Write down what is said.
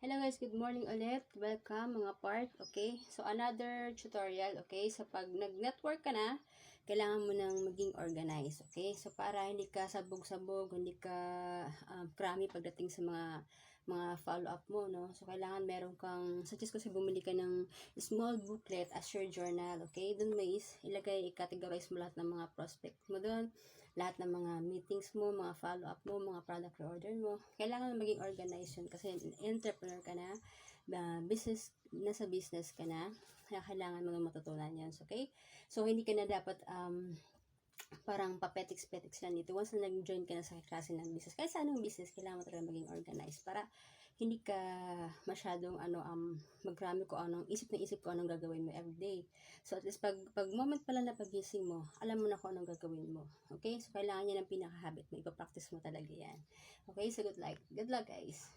Hello guys, good morning ulit. Welcome mga part, okay? So another tutorial, okay? So pag nag-network ka na, kailangan mo nang maging organized, okay? So para hindi ka sabog-sabog, hindi ka crummy pagdating sa mga follow-up mo, no? So kailangan meron kang, suggest ko sa bumili ka ng small booklet as your journal, okay? Doon may ilagay, i-categorize mo lahat ng mga prospect mo doon, lahat ng mga meetings mo, mga follow-up mo, mga product order mo. Kailangan maging organized yun kasi entrepreneur ka na, nasa business ka na, kailangan mo matutunan yan. Okay? So, hindi ka na dapat parang papetiks-petiks lang dito. Once na nag-join ka na sa klase ng business, kahit sa anong business, kailangan mo talaga maging organized para hindi ka masyadong magkrami ko isip ko anong gagawin mo everyday. So at least pag moment pala na pagising mo, alam mo na kung anong gagawin mo. Okay? So kailangan yan ng pinaka-habit mo. Ipapractice mo talaga yan. Okay? So good luck guys.